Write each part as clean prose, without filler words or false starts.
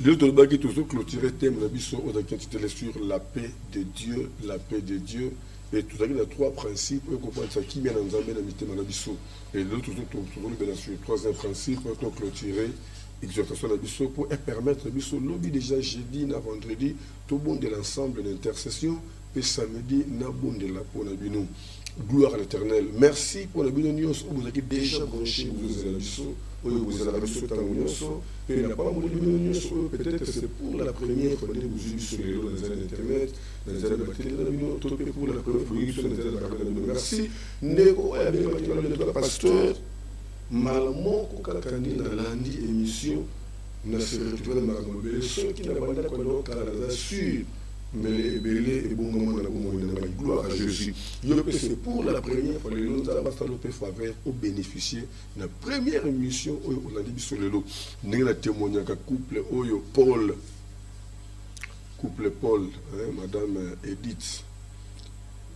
L'autre bas qui toujours clôturé thème la biso aux activités sur la paix de Dieu, la paix de Dieu. Et tout ça, il y a trois principes. On comprend ça qui vient dans Zambé dans le la biso. Et l'autre toujours le sur le troisième principe pour clôturer exhortation la biso pour permettre la biso lobby déjà jeudi, na vendredi, tout bon de l'ensemble d'intercession. Et samedi, na bon de la peau na bino. Gloire à l'Éternel. Merci pour la bénédiction où vous avez déjà branché, vous avez la biso, où vous avez la biso tangonioso, et n'a pas mon bénédiction, peut-être que c'est pour la première fois que vous avez sur les lots dans les internet, dans les bactéries, pour la première fois que vous avez merci. Négo, avec le pasteur, Malamon, Kokakandi, dans lundi émission, n'a se retrouvé dans la ceux qui n'ont pas d'accord, car la sûr. Mais belé et bon moment dans la gloire à Jésus. C'est pour la première fois, les autres ambassadeurs faveur aux bénéficiaires de la première émission où on a dit sur le lot. Nous avons témoigné qu'un couple Paul, Madame Edith.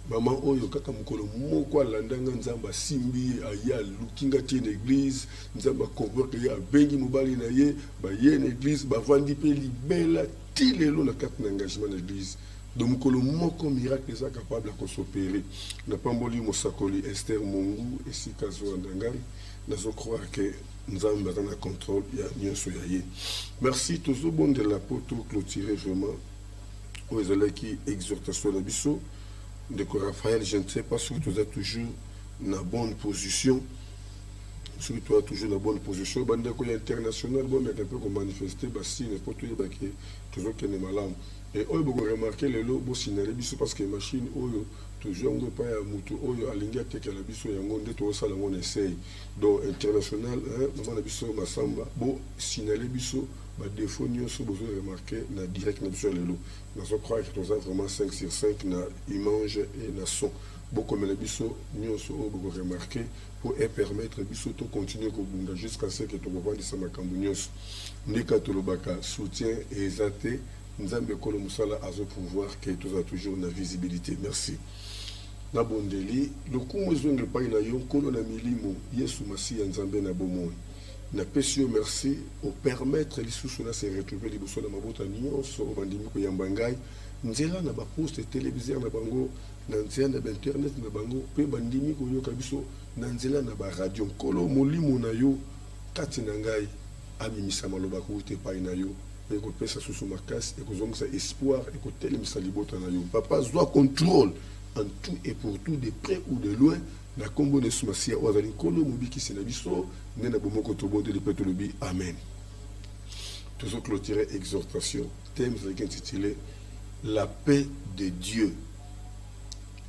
Maman oyo kaka mukolo moko alandanga nzamba simbi aya lukinga tie l'église nzamba convoque ya bengi mobali na ye ba ye na église ba vandi pe libela ti lelo na carte d'engagement de l'église donc mukolo moko miracle est capable de s'opérer na pamboli mosakoli Esther Mungu et Sikazo Ndangai na zo croire que nzamba dans le contrôle ya nyonso ya ye. Merci tous au bon de la poto clôturer vraiment aux élèves qui exhortation la biso de Raphaël, je ne sais pas si tu es toujours dans la bonne position. Si tu es toujours dans la bonne position, il y a international, bon, mais un peu comme manifester, si n'importe où, toujours qu'il est malade. Et on peut remarquer les lots, parce que les machines, toujours, on ne peut pas y avoir à l'ingé, à la biso, et on est tout ça, on essaye. Donc, international, maman, la biso, ma samba, bon, signaler biso, bah, défaut, nous avons besoin de remarquer, na direct, na biso, les lots. Nous crois que nous avons vraiment 5 sur 5, na image et na son. Beaucoup de biso, nous avons remarqué, pour permettre biso de continuer jusqu'à ce que tu vois de Samakambunios. Nika Tolobaka, soutien et exalté. Nzambe Kolo Musala a ce pouvoir qui est toujours la visibilité. Merci. Na bondeli, le coup de le pays na yon, Kolo na milimo, Yesu Masi Nzambe na bomoi. Na pesio merci au permettre les sous-sona se retrouver les boussoles de Mabota Nyon, sur Bandimiko Yambangai, Nzela na ba poste télévisé na bango, na nzela na internet na bango, pe Bandimiko yo kabiso, na nzela na ba radio, Kolo molimo na yo, kati na ngai, amimisa maloba ko te pai na yo. Et que pesa sous ma casse et que nous avons espoir et que tel misalibota na yo. Papa doit contrôle en tout et pour tout, de près ou de loin. Na combo de Soumassia Ouazali Kolo Mobiki Senabiso, Nena Bomoko Tobo de Petolobi. Amen. Toujours clôturer exhortation. Thème intitulé La paix de Dieu.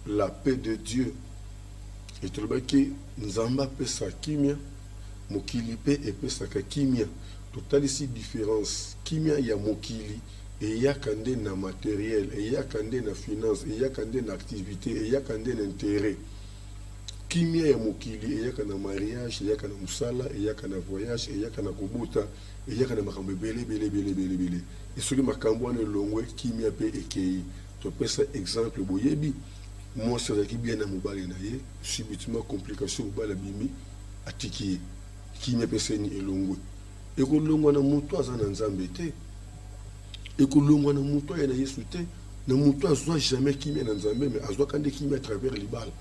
La paix de Dieu. Et tout le monde qui Nzamba pesa kimia, Mokilipe et pesa kimia. Total ici différence. Kimia ya mokili et ya kande na matériel et ya kande na finance et ya kande na activité et ya kande na intérêt. Kimia ya mokili et ya kana mariage et ya kana musala et ya kana voyage et ya kana kubuta et ya kana makambo belé. Et celui makambo ne longwe kimia pe ekei. To pesa exemple boyebi. Moi c'est qui bien na mobali na ye subitement complication mobali bimi atiki kimia pe seni elongwe. Et que l'on a monté à Nzambe te, et que l'on a monté à Yesu te, ne monté à jamais qui mène Nzambe, mais à soi quand qui met à travers les balles.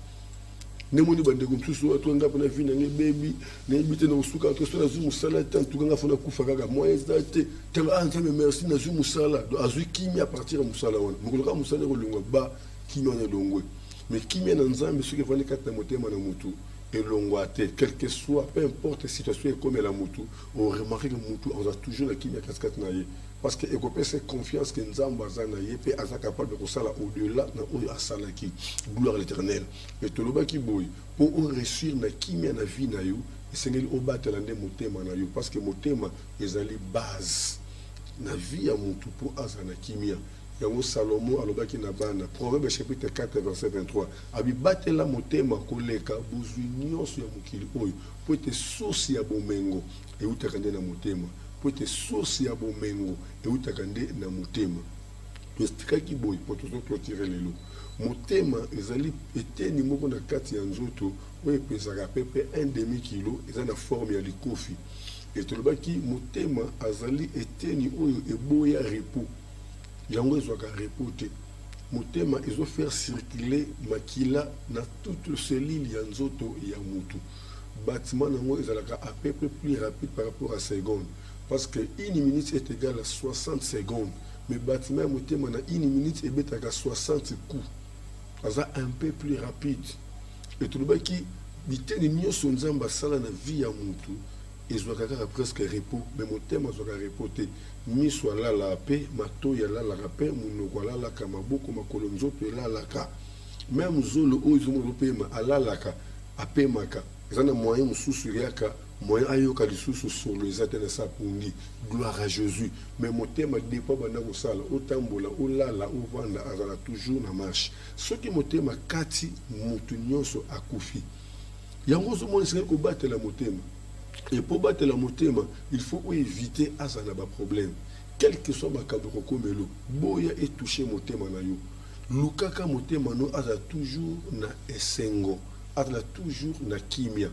Ne moni bande comme tout soit toi ngapa na vie na baby, na ibite na usuka to so na zu musala tant tout nga fona kufa kaka moi ezate, tanga Nzambe merci na zu musala, do azu qui met à partir de musala wana. Mukoloka musala ko lungwa ba qui mène longwe. Mais qui mène Nzambe ce que fallait quatre na motema na mutu. Et l'onguate, quel que soit, peu importe la situation comme la moutou, on remarque que moutou, on a toujours la kimia casquette naïe. Parce que Ekopé, c'est confiance que nous avons naïe, et on est capable de faire au-delà, à Salaki, gloire à l'Éternel. Et tout le monde qui bouille, pour réussir la kimia na vie naïe, et c'est le battre l'année motema naïe, parce que motema est la base. La vie à moutou pour azana kimia. Yango Salomon alobaki na bana Proverbe chapitre 4 verset 23 abi batela motema koleka bozwi nyonso ya mokili oyo po ete sosi ya bomengo eutaka nde na motema po ete sosi ya bomengo eutaka nde na motema tostikaki boye po tozoclotire lelo motema ezali eteni moko na kati ya nzoto oyo epesaka pepe 1 demi kilo eza na forme ya likofi et tolobaki motema azali eteni oyo eboya repos yango ezwaka repos te motema ezofaire circuler makila na toute selile ya nzoto ya mutu bâtiment nango ezalaka à peu près plus rapide par rapport à seconde parce que 1 minute est égale à 60 secondes mais bâtiment ya motema na 1 minute ebetaka 60 coups aza un peu plus rapide et tolobaki biteni nyonso nzambe asala na vie ya mutu ezwaka kaka presque repos mais motema azwaka repos te miso alalaka mpe matoyi alalaka mpe monoko alalaka maboko makolo nzoto elalaka même zolo oyo ezomona opema alalaka apemaka eza na moyen mosusu eyaka moyen ayoka lisusu solo eza te na sa pungi gloire à Jésus mais motema depa banda kosala otambola olala ovanda azala toujours na marche soki motema kati mutu nyonso akufi yango ozomona esengeli kobatela motema et pour battre la motema il faut éviter azana ba problème quel que soit makambo kokomelo boya et toucher motema na yo lukaka motema no aza toujours na esengo aza toujours na kimia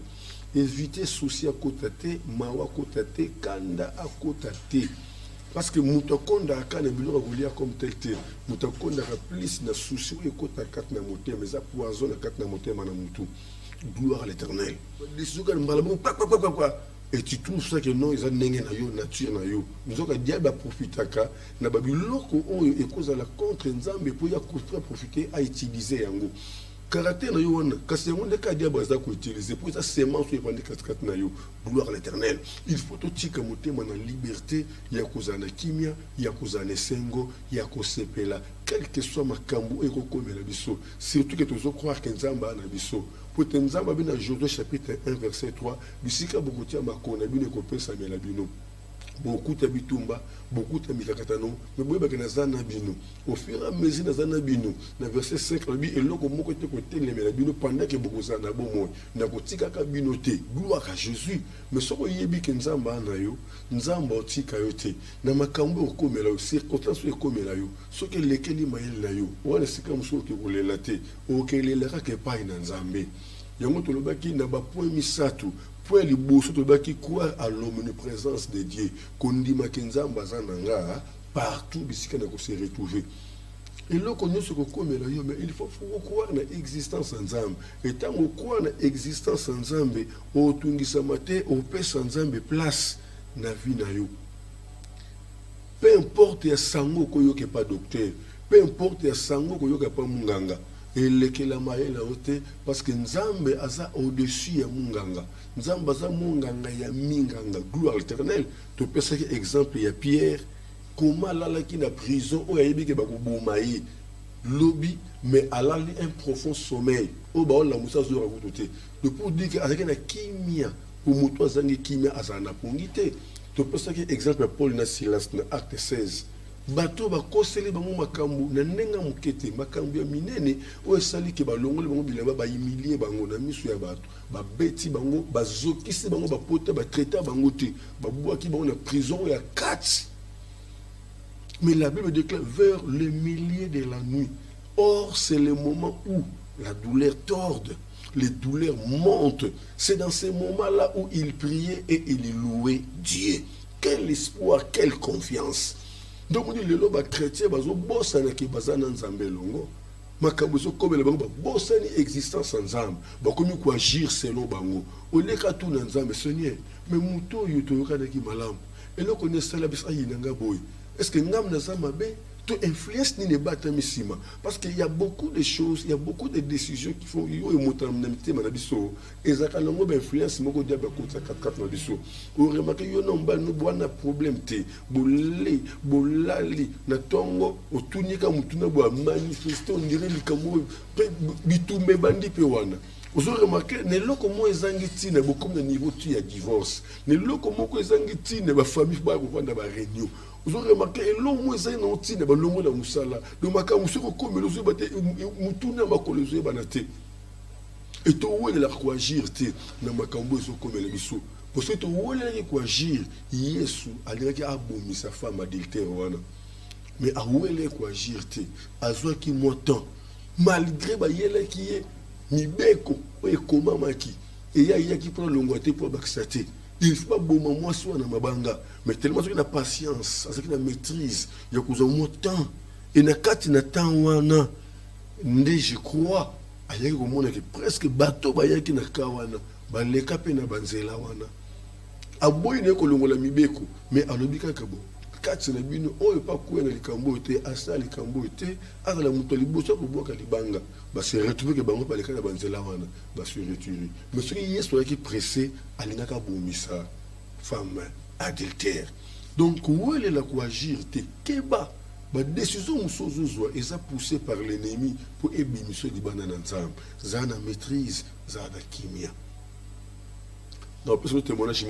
éviter souci à côté mawa côté kanda à côté parce que mutakonda akana biloko kolia comme tel tel mutakonda ka plus na souci e kota kat na motema mais ça poison na kat na motema na mutu gloire à l'Éternel. Et tu trouves ça que non, ils ont nature na yo. Nous avons diable à profiter na babiloko oyo et cause à la contre nzambe pour y profiter à utiliser yango. Caractère na yo wana kasi yango ndeka diable za ko utiliser pour ça semence ou vendre 4 na yo. Gloire à l'Éternel. Il faut totika motema na liberté ya kozana kimia ya kozana sengo ya kosepela quel que soit makambo ekokomela biso surtout que tozo croire que nzamba na biso pour nzamba bina Josué chapitre 1 verset 3 bisika bokotia makona bino kopesa mela bino beaucoup de bitumba, beaucoup de mikakatano, mais boye bakena zana bino. Au fur et à mesure na zana bino, na verset 5 la bi eloko moko te côté le mela bino pendant que beaucoup zana bomo, na kotika ka bino te. Gloire à Jésus. Mais soko yebi ke nzamba na yo, nzamba otika yo te. Na makambo okomela yo, circonstance ekomela yo. Soki lekeli mayel na yo, wana sika muso ke kolela te. Okelela ka ke pa ina nzambe. Yango tolobaki na ba point misatu. Pour les bosses qui croient à l'omniprésence de Dieu, Kondima Kenzamba Zananga, partout, bisika na se retrouver. Et là, qu'on y se mais il faut croire à l'existence en Zambe. Et tant qu'on croit à l'existence en Zambe, au Tungisamate, au paix sans Zambe, place na vie na yo. Peu importe ya sango koyoke pas docteur, peu importe ya sango koyoke pas munganga. Et lekela maela ote parce que nzambe aza au-dessus ya munganga nzambe aza munganga ya minganga gloire à l'Éternel to pesa ki exemple ya Pierre comment lalaki na prison o yayebi ke bakoboma ye lobi mais alali un profond sommeil o ba la musa zo rakutote de pour dire que azaki na kimia pour moto azangi kimia azana pongite to pesa ki exemple Paul na Silas na acte 16 bato bakoseli bango makambo na ndenga mokete makambo ya minene o esali ke balongole bango bilamba ba humilier bango na miso ya bato ba beti bango bazokisi bango ba pota ba traiter bango te ba bwaki bango na prison ya 4 mais la Bible déclare vers le milieu de la nuit or c'est le moment où la douleur torde les douleurs montent c'est dans ces moments-là où il priait et il louait Dieu quel espoir quelle confiance. Donc on dit les lobes chrétiens bazo bossana ki bazana nzambe longo makambo zo komela bango bossani existence nzambe bakomi ko agir selon bango oleka tout na nzambe Seigneur mais muto yuto yokana ki malamu eloko ne sala bisa yinanga boy est-ce que ngam na zamabe to influence ni ne batamisima parce qu'il y a beaucoup de choses il y a beaucoup de décisions qui font yo emotamnamité manabiso ezaka longo ba influence moko dia ba kotsa 4 na biso o remarque yo no mba no bwana problème te bolali na tongo otunika mutuna bo manifester on dirait likamo bitumbe bandi pe wana. Vous avez remarqué, ne loko mo ezangi tina beaucoup de niveau tu ya divorce. Ne loko moko ezangi tina ba famille ba kovanda ba réunion. Vous avez remarqué, et l'homme est un outil de l'homme de Moussala. Le macaron se comme le zé batté, Moutouna Makolo zé banate. Et toi, où est la quoi agir, na makambo comme le biso. Parce que toi, où est quoi agir, Yesu, a dit qu'il a abomi sa femme adultère. Mais à où est quoi agir, à soi qui m'entend. Malgré Bayela qui est, ni beko, et comment maki. Et il y a qui prend l'ongouaté pour baksaté. Il faut pas bon moi soit na mabanga, mais tellement qu'il a patience, qu'il a maîtrise, il y a cause au temps. Et na kati na temps wana, ndé je crois, ayaki komona que presque bateau bayaki na kawana, ba leka pe na banzela wana. Aboyi ne kolongola mibeko, mais alobi kaka bo. Kati na bino oyo pa kuena likambo te, asa likambo te, ala muto liboso ko boka libanga, ba se retrouver que bango pa leka na banzela wana, ba se retirer. Mais ce qui est qui pressé, alingaka bomisa femme adultère. Donc où elle est là pour agir te keba. La décision est poussée par l'ennemi pour ébimisser du banane ensemble. Ça a maîtrise, ça a la kimia. Dans le témoignage,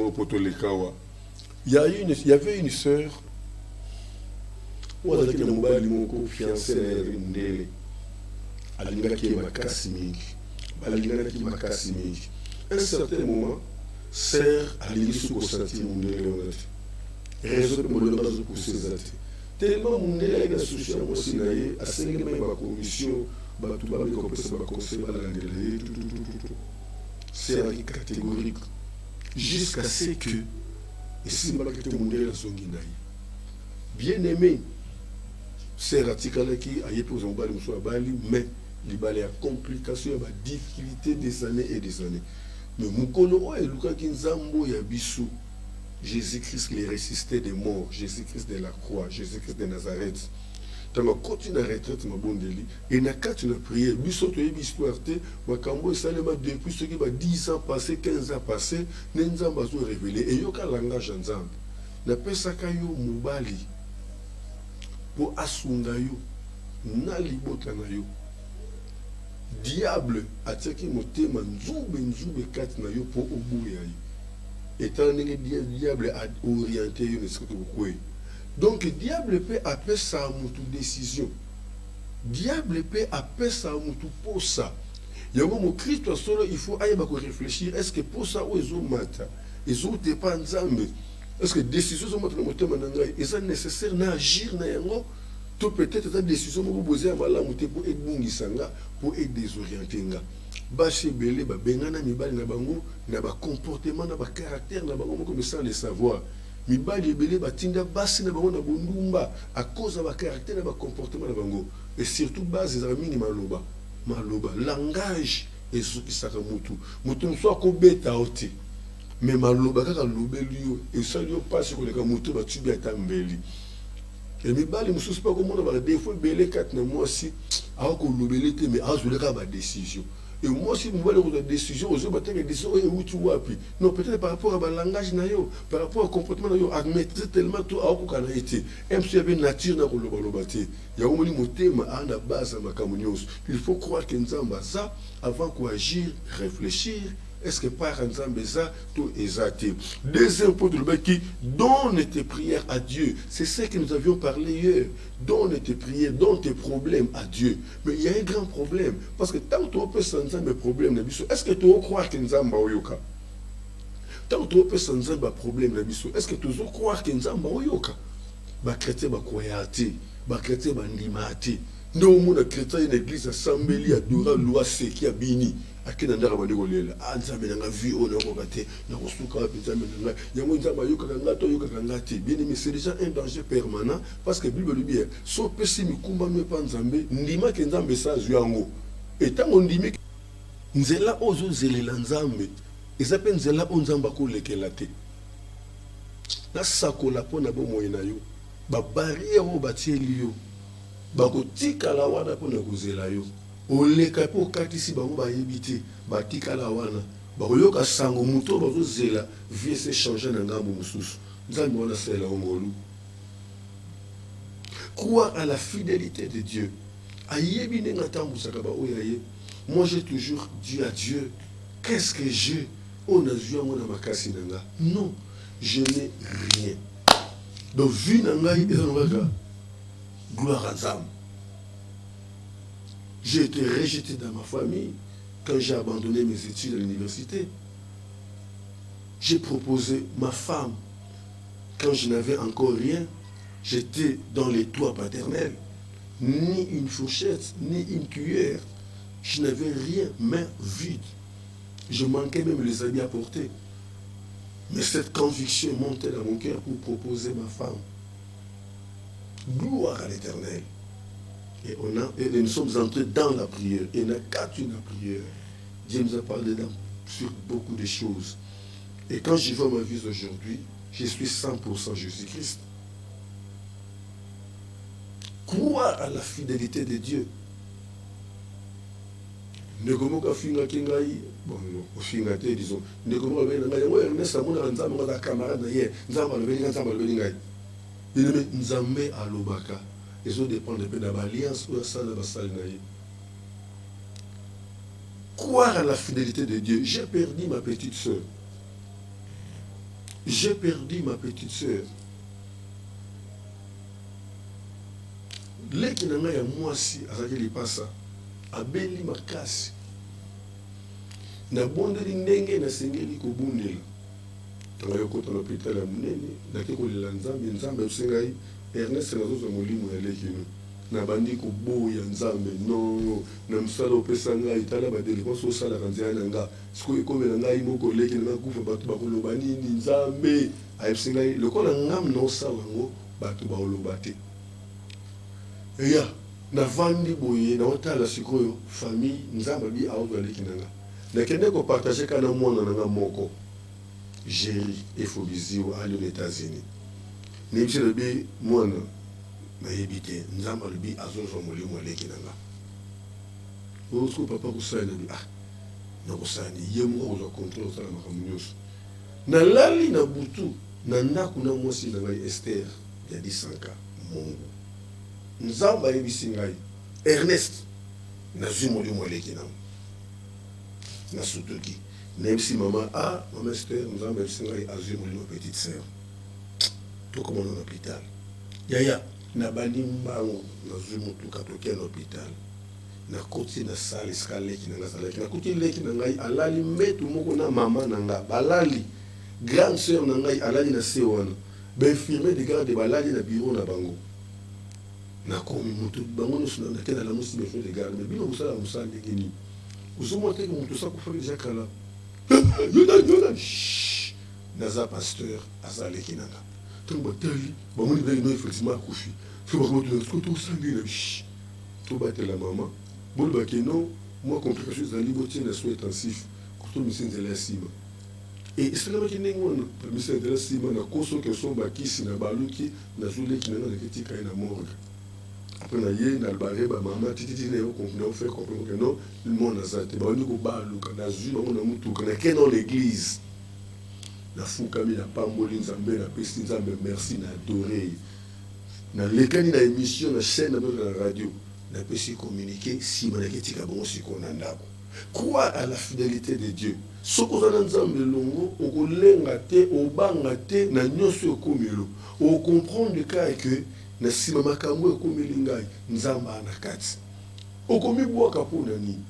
il y avait une sœur où elle avait un fiancé à un certain moment, sœur a l'issue au sentier raison pour ses actes. Tellement mon élève associé aussi à cinq ma commission tout c'est catégorique jusqu'à ce que et si mon élève bien aimé c'est radical qui a posé un bali mais il y a complications il y a difficulté des années et des années mais mon colo est Luka Kinzambo ya bisu Jésus-Christ les ressuscité des morts, Jésus-Christ de la croix, Jésus-Christ de Nazareth. Tant que continue à retraite ma bonne délit et n'a qu'à tu prier, biso to histoire te, ma cambo salema depuis ce qui va 10 ans passé, 15 ans passé, n'enzamba zo révélé et yoka langage ensemble. Na pesa kayo mubali pour asunga yo na libota na yo. Diable ataki motema nzube kati na yo pour obuya yo. Étant donné que le diable a orienté une. Donc le diable peut appeler ça à toute décision. Le diable peut appeler ça à tout pour ça. Il y a un moment Christ, il faut réfléchir. Est-ce que pour ça, ils ont matin, ils ont dépendant. Est-ce que les décisions sont nécessaires d'agir tout peut-être la décision pour poser à pour aider pour désorienter. Baché belé ba bengana mibali na bango na ba comportement na ba caractère na bango comme ça le savoir mibali belé ba tinda basi na bango na bondumba à cause de ba caractère na ba comportement na bango et surtout base des amis maloba langage et ce qui saka mutu soit ko beta oti mais maloba kaka lobeli et ça lui passe ko le ka mutu ba tubi atambeli et mibali mususu pas comme on ba défaut belé 4 na moi si a ko lobeli te mais a zo le ka ba décision. Et moi, si vous voulez des décisions, vous avez des décisions, non, peut-être par rapport à langage, par rapport au comportement, admettre tellement tout à quoi a été. Même si il y avait une nature dans le balobaté, il y a au moins un thème à la base à ma communion. Il faut croire que nous avons ça avant d'agir, réfléchir. Est-ce que par exemple, ça, tout est athée. Deuxième point de le qui donne tes prières à Dieu. C'est ce que nous avions parlé hier. Donne tes prières, donne tes problèmes à Dieu. Mais il y a un grand problème. Parce que tant que tu peux sentir mes problèmes, est-ce que tu peux croire que nous avons yoka? Tant que tu peux sentir mes problèmes, est-ce que tu peux croire que nous avons yoka? Les chrétiens sont croyants, les chrétiens sont limés. Nous, les chrétiens, l'église a sambeli, adora, loi, qui a bini. Akina ndaka bandekolela anzambe nanga vie ono kokate na kosuka nzambe nanga yango nzambe yoka ngato yoka ngati bien mais c'est déjà un danger permanent parce que bible le bien so pesi mikumba no pa nzambe ndima ke nzambe sa zwango etango ndimi nzela ozo zelela nzambe ezape nzela onzamba ko lekela te na sakola pona bo moyena yo ba barrière o batieli yo ba kotika la wana pona kozela yo oleka po katisi bango bayebite batika la wana bakoyoka sango muto bazozela vie se changer na ngambo mususu nzambe wana sela ongolu croire à la fidélité de Dieu ayebi nenga tambusaka ba oyaye moi j'ai toujours dit à Dieu qu'est-ce que j'ai on a vu ngona makasi nanga non je n'ai rien donc vie nanga ezanga gloire à Nzambe. J'ai été rejeté dans ma famille quand j'ai abandonné mes études à l'université. J'ai proposé ma femme quand je n'avais encore rien. J'étais dans les toits paternels. Ni une fourchette, ni une cuillère. Je n'avais rien, main vide. Je manquais même les habits à porter. Mais cette conviction est montée dans mon cœur pour proposer ma femme. Gloire à l'Éternel. Et nous sommes entrés dans la prière. Et n'a qu'à une prière. Dieu nous a parlé sur beaucoup de choses. Et quand je vois ma vie aujourd'hui, je suis 100% Jésus-Christ. Croire à la fidélité de Dieu. Ne comment qu'à finir kingai, bon, au finir disons, ne comment qu'à finir ouais, Ernest a mon ensemble mon camarade hier, nous avons le béni, il me nzambe à l'obaka. Et ça dépend de l'alliance ou ça de la salle. Croire à la fidélité de Dieu. J'ai perdu ma petite soeur. J'ai perdu ma petite soeur. Les qui n'ont pas moi si à ce qu'il passe ça. Abeli makasi na bondeli ndenge na sengeli ko bundela tanga yokota na hôpital ya munene na ke ko nzambe nzambe usengai Ernest na zozo molimo ya lekino na bandi ko boya nzambe no na msala opesa ngai tala ba délivrance au sala kanzia na nga siko ekomela ngai moko lekino na kufa bato bakoloba nini nzambe ayesengai lokola ngam no sala ngo bato ba oloba te ya na vandi boye na otala sikoyo famille nzamba bi aozo aleki nanga na kende ko partager kana mwana nanga moko Jerry Efobizio ali aux États-Unis ni bise bi mwana na yebite nzamba bi azozo molimo aleki nanga osko papa kusana bi na kusani yemo ozo contrôle ça na makamnyoso na lali na butu na ndaku na mosi na ngai Esther ya disanka Mungu nzamba yebisi ngai Ernest nazwi molimo aleki nango na sutoki nayebisi mama mama Esther nzamba yebisi ngai azwi molimo petite sœur tokomona na hôpital yaya na bandi mbango nazwi motuka tokea na hôpital nakoti na sale esika leki na ngai azalaki nakoti leki na ngai alali mbetu moko na mama na ngai balali grande sœur na ngai alali na se wana bainfirmier de garde balali na bureau na bango nakomi mutu bango nyonso na kenda la musi besoin de garde mais bino kosala mosala ndenge nini ozomona teke moto osa kufa deja kala yoda naza pasteur azaleki nanga ntango batali bamoni beki no effectivement akufi so bakomotuna siko tosangeli na tobatela mama bolobaki non moi complication ezali botie na soin intensif kotomisa nzela ya nsima esalamaki ndenge wana bamisa nzela ya nsima na koso keso bakisi na baluki nazoleki nanga naketika ye na morgue. Après, il y a un maman titi on fait comprendre que non, le monde a ça. On dit qu'on a dans l'église. La fouka mi na pamboli nzambe na pesi nzambe merci na adoré. Na lekani na émission na chaîne na radio na pesi communiquer si manaketika bon si konanda. Croire à la fidélité de Dieu. Soko za nzambe longo okolenga te obanga te na nyoso komelo. O comprendre le cas que na sima makambo ekomeli ngai nzamba na kati okomibwaka mpona nini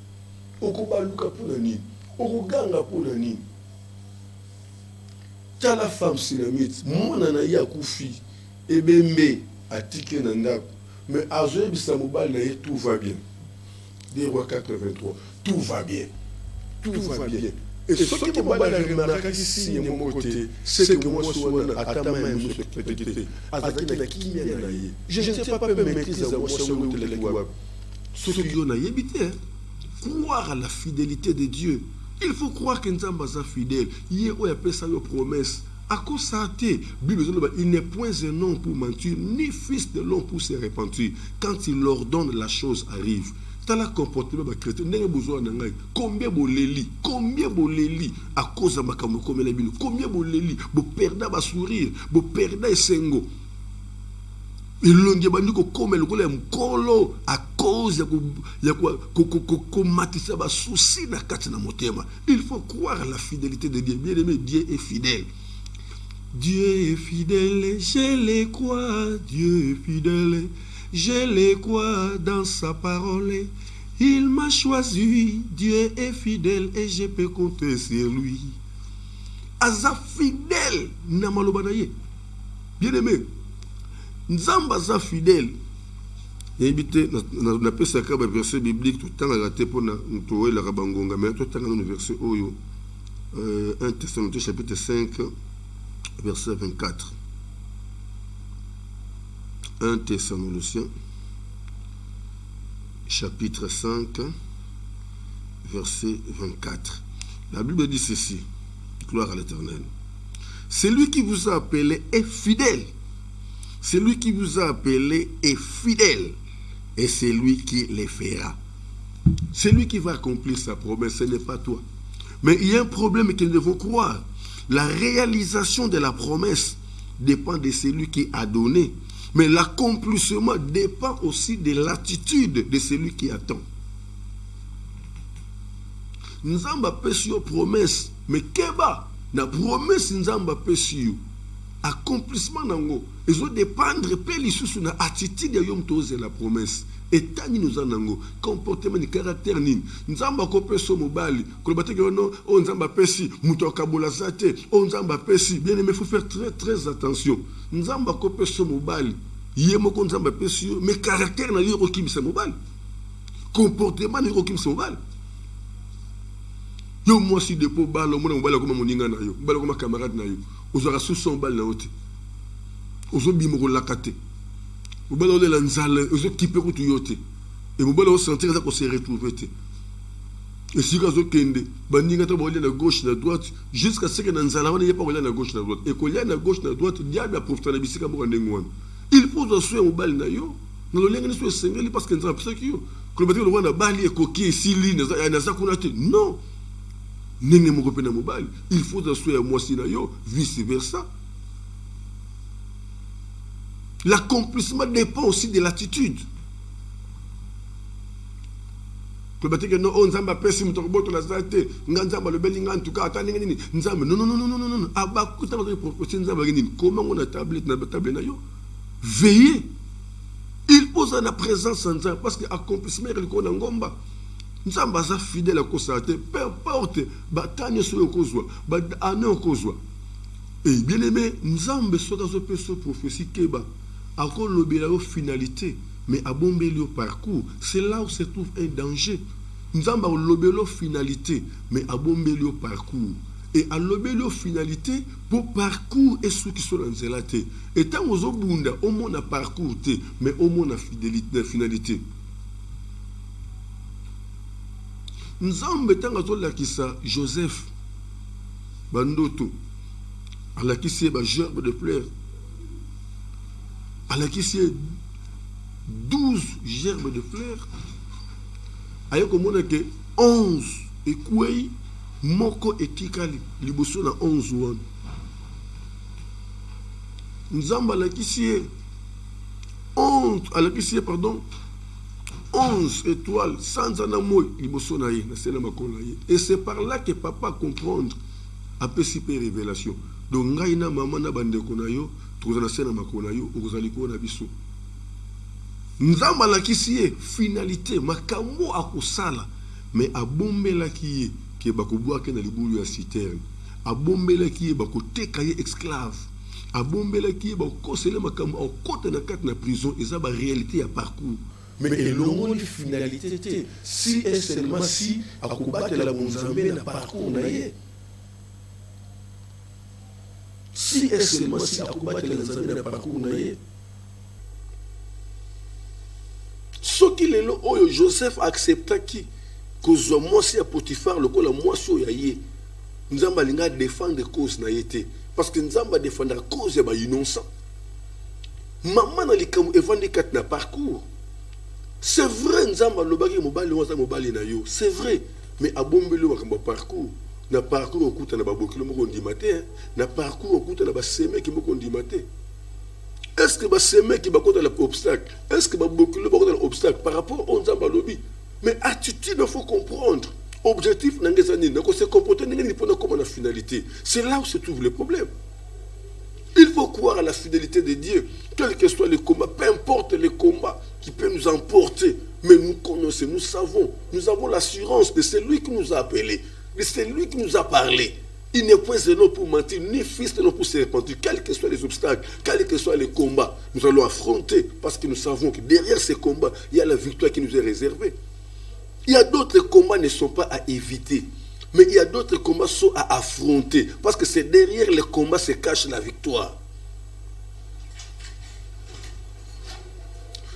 okobaluka mpona nini okoganga mpona nini tala femme sinamite mwana na ye akufi ebembe atike na ndako mais azoyebisa mobali na ye tout va bien des rois 83 tout va bien et ce qui m'a remarqué ici, c'est que moi, je ne sais pas maîtriser moi, ce qui est croire à la fidélité de Dieu. Il faut croire que nous sommes fidèles. Il y a ça une promesse. À cause ça, il n'est point un homme pour mentir, ni fils de l'homme pour se repentir. Quand il ordonne, la chose arrive. Tala comportement ba chrétien ndenge besoin na ngai combien boleli à cause de makambo comme la bino combien boleli bo perda ba sourire bo perda esengo ilonge bandi ko comme le kola mkolo à cause ya ko matisa ba souci na kati na motema. Il faut croire à la fidélité de Dieu. Bien aimé, Dieu est fidèle. Dieu est fidèle, je le crois. Dieu est fidèle, je le crois dans sa parole. Il m'a choisi, Dieu est fidèle et je peux compter sur lui. Aza fidèle, namalobanaye. Bien aimé, Nzamba aza fidèle. Évitez, n'a pas ça comme verset biblique tout le temps à la tête pour nous la rabangonga, mais tout le temps dans le verset Oyo, 1 Thessaloniciens chapitre 5, verset 24. 1 Thessaloniciens, chapitre 5, verset 24. La Bible dit ceci, gloire à l'Éternel. Celui qui vous a appelé est fidèle. Celui qui vous a appelé est fidèle. Et c'est lui qui les fera. C'est lui qui va accomplir sa promesse, ce n'est pas toi. Mais il y a un problème que nous devons croire. La réalisation de la promesse dépend de celui qui a donné. Mais l'accomplissement dépend aussi de l'attitude de celui qui attend. Nous avons une promesse, mais keba na promesse nous avons une accomplissement nango. Ils vont dépendre de l'attitude de la promesse. Et tani nous en comportement ni caractère ni nzamba ko peso mobali ko bateke no o nzamba pesi muto kabola zate o nzamba pesi bien aimé, faut faire très attention. Nzamba ko peso mobali yemo ko nzamba pesi mais caractère na yo ko kimisa mobali comportement ni ko kimisa mobali yo moi si depo balo mona mobali ko moninga na yo balo ko camarade na yo ozara sous son bal na ote ozo bimo lakate. Vous allez la nzala, vous allez quitter tout yote. Et vous allez sentir que se retrouver. Et si vous avez kende, bandinga to bolé na gauche na droite jusqu'à ce que nzala wana yepa bolé na gauche na droite. Et ko na gauche na droite, diable a profité na bisika mo ndengwana. Il faut assurer mo bali na yo. Na lo lenga ni so sengeli parce que nzala pesa kiyo. Ko batiki lo wana bali e koki esili na za kuna te. Non. Nenge mo ko pena mo bali. Il faut assurer moi si na yo, vice versa. L'accomplissement dépend aussi de l'attitude. Non, comment on a tablé veillez. Il pose la présence en Nzamba parce que l'accomplissement est le Konangomba. Nzamba est fidèle à constater, peu importe, bataille sur le kozwa, bataille au kozwa. Et bien aimé, Nzamba soit dans ce prophétie Keba. À la finalité, mais à le parcours, c'est là où se trouve un danger. Nous avons la finalité, mais à le parcours. Et à la finalité, pour parcours et ceux qui sont dans zélaté. Et tant aux obunda, au moins à parcours, mais au moins à finalité. Nous avons Joseph Bandoto, à la qui c'est gerbe de fleurs. À la qui c'est 12 gerbes de fleurs. Ayo komona que 11 ekwei moko etikali liboso na 11 wana. Nzamba la qui c'est 11 à la qui c'est pardon 11 étoiles sans anamoy liboso na ye na sela makolo ye. Et c'est par là que papa comprendre a pécipé révélation. Donc ngai na maman na bandeko na yo tozana sena makolo na yo okozali ko na biso. Nzamba la kisie finalité makambo akosala mais abombela kiye ke bakobwaka na libulu ya citerne abombela kiye bakoteka ye esclave abombela kiye bakosela makambo okota na kati na prison eza ba réalité ya parcours mais elongo ni finalité si et seulement si akobata la Nzambe na parcours na ye si et seulement si akobata la Nzambe na parcours na ye. Ce qu'il est là, Joseph accepta qui cause moi si à Potiphar le col moi sur yaye. Nous avons linga défendre cause na yete parce que nous avons défendre cause ya ba innocent. Maman na likamu evandi kat na parcours. C'est vrai nous avons le bagi mobali na yo, c'est vrai mais abombelo makamba parcours. Na parcours okuta na babokilo moko ndimate, na parcours okuta na ba seme ki moko ndimate. Est-ce que ces mecs qui va contre l'obstacle? Est-ce que beaucoup de l'obstacle par rapport aux Nzamba-Lobi? Mais attitude, il faut comprendre. Objectif, il se comporter comme la finalité. C'est là où se trouve le problème. Il faut croire à la fidélité de Dieu, quel que soit le combat, peu importe le combat qui peut nous emporter. Mais nous connaissons, nous avons l'assurance de celui qui nous a appelés, de celui qui nous a parlé. Il n'est point zélo pour mentir, ni fils de l'homme pour se repentir. Quels que soient les obstacles, quels que soient les combats, nous allons affronter parce que nous savons que derrière ces combats, il y a la victoire qui nous est réservée. Il y a d'autres combats qui ne sont pas à éviter. Mais il y a d'autres combats sont à affronter. Parce que c'est derrière les combats se cache la victoire.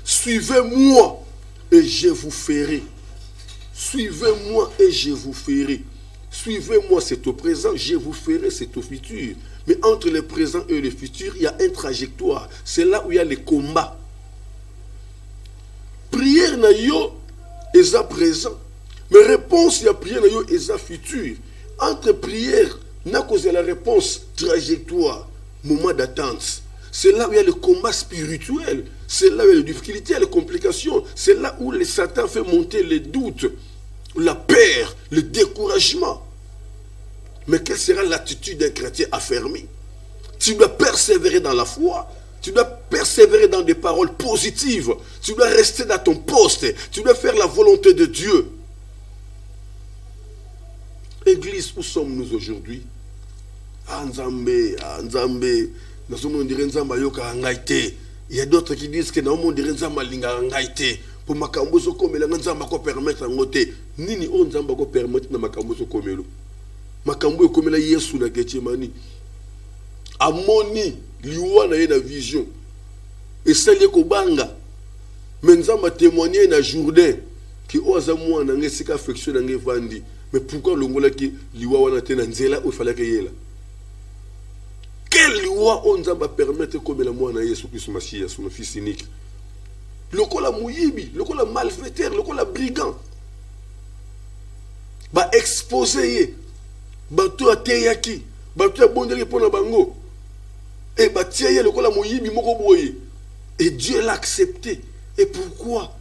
Suivez-moi et je vous ferai. Suivez-moi et je vous ferai. Suivez-moi, c'est au présent, je vous ferai, c'est au futur. Mais entre le présent et le futur, il y a une trajectoire. C'est là où il y a les combats. Prière na yo, est à présent. Mais réponse, il y a prière na yo, est à futur. Entre prière, n'a causé la réponse, trajectoire, moment d'attente. C'est là où il y a le combat spirituel. C'est là où il y a les difficultés, les complications. C'est là où les Satan fait monter les doutes, la peur, le découragement. Mais quelle sera l'attitude d'un chrétien affermi? Tu dois persévérer dans la foi. Tu dois persévérer dans des paroles positives. Tu dois rester dans ton poste. Tu dois faire la volonté de Dieu. Église, où sommes-nous aujourd'hui? Nzambe. Il y a d'autres qui disent que on dirait Nzamba linga ngaite. Pour makambozo komela Nzamba ko permettre ngote. Nini on Nzamba ko permettre na makambozo komelo. Makambo komela Yesu na Getsemani. Amoni liwa na ye na vision. Et sali ko banga. Mais Nzamba témoigner na Jourdain qui oza mwana ngesika affection na ngevandi. Mais pourquoi longola ki liwa wana te na nzela o fallait que yela? Quelle loi on va permettre comme la moine Yesu Christ Machia, son fils unique? Le kola mouyibi, le kola malfaiteur, le kola brigand. Ba exposé, ba to ateyaki, ba to bondeli pona bango. Et ba tieye le kola mouyibi moko boye. Et Dieu l'a accepté. Et pourquoi?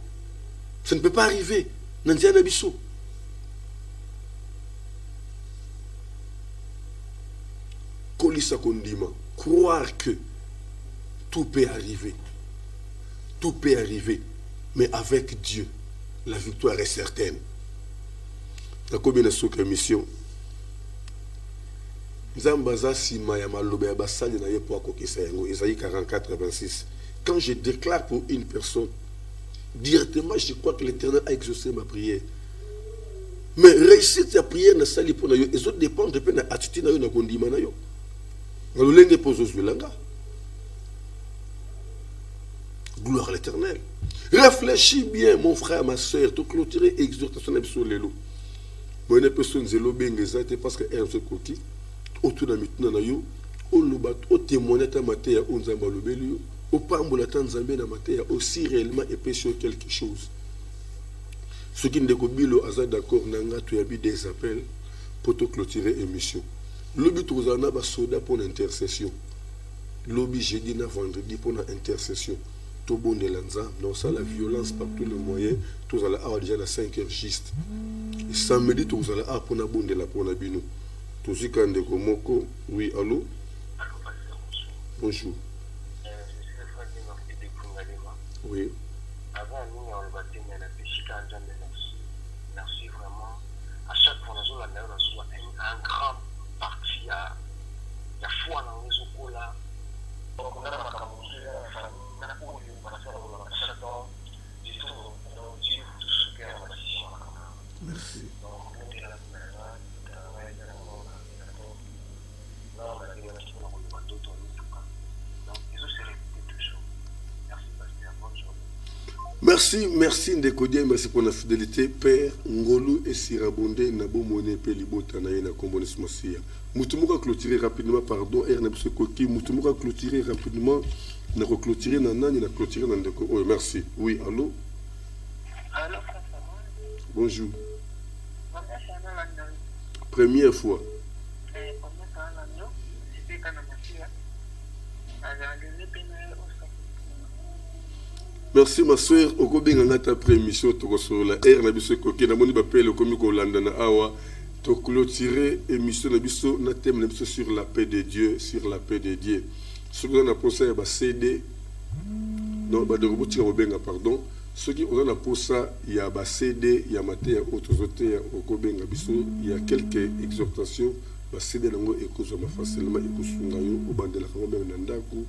Ça ne peut pas arriver. Nandiana biso. Croire que tout peut arriver. Tout peut arriver. Mais avec Dieu, la victoire est certaine. Dans combien de sous mission? Isaïe 44, 26. Quand je déclare pour une personne, directement, je crois que l'Éternel a exaucé ma prière. Mais réussir ta prière, les autres dépendent de l'attitude de la gloire à l'Éternel. Réfléchis bien, mon frère, ma soeur, tu clôturer exhortation sur les loups. Moi, une personne zélo bien exacte parce que elle se coquille. Autour de maintenant, on le bat, on témoigne ta matière, on zamba le belio, on pambo la tanzambé na matière, aussi réellement épais sur quelque chose. Ce qui ne décobile hasard d'accord, nanga, tu as des appels pour te clôturer émission. Lobby tozana ba soda pour l'intercession. Lobby jeudi na vendredi pour l'intercession. Tout bon de l'anza, non ça la violence par tous les moyens. Tous allons avoir déjà à 5 heures juste. Et samedi tous allons avoir pour la bonne de la pour la bino. Tous y quand de komoko, oui allô. Bonjour. Oui. Avant nous on va tenir la pêche quand j'en ai merci vraiment. À chaque fois nous avons un grand parti à la foi dans les okola. Merci. Merci Ndekodia, merci pour la fidélité. Père Ngolu et Sirabonde, Nabo Mone, Pelibota, Naïna, Kombonis Mosia. Moutoumoura clôturer rapidement, pardon, Ernabse Koki, Moutoumoura clôturer rapidement, n'a clôturer Nanani, n'a clôturer Nandeko. Oh, merci. Oui, allô? Allô, bonjour. Première fois. Merci ma soeur, au bien en après émission sur la air na biso koki na moni ba pele komi ko landa na awa to clôturer émission na biso na thème na biso sur la paix de Dieu, sur la paix de Dieu. Ce que on a posé ba CD non ba de robotika bobenga pardon, ce qui on a posé il y a ba CD, il y a maté autres autres au kobenga biso, il y a quelques exhortations ba CD nango ekozoma facilement ekosunga yo obandela kango benga ndako.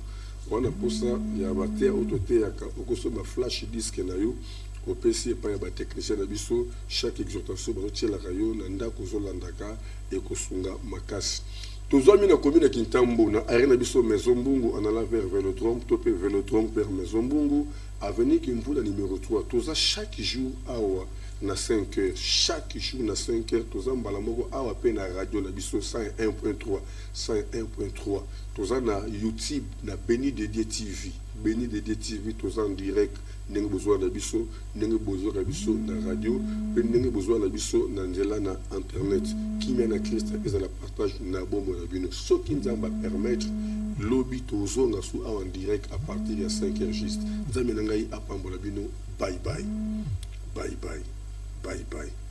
On a pour ça, il y a un autorité, il y a un flash disque, opesi epai ya batechnicien na biso chaque exhortation bazotielaka yo na ndako ozolandaka ekosunga makasi. Tozwami na commune ya Kintambo na arena na biso Maison Mbungu en allant vers Vélodrome to pe Vélodrome vers Maison Mbungu avenue Kimvula numéro 3. Toza chaque jour awa na 5 heures, chaque jour na 5 heures toza mbala moko awa pe na radio na biso 101.3 101.3. Toza na YouTube na Béni Dédié TV, Béni Dédié TV toza en direct. Ndenge besoin na biso, ndenge besoin na biso na radio, pe ndenge besoin na biso na nzela na internet. Kimia na Christ ezala partage na bombo na bino. Soki nzamba permettre lobby tozonga su en direct à partir de 5 heures juste. Nzambe na ngai apambola bino. Bye bye. Bye bye. Bye bye.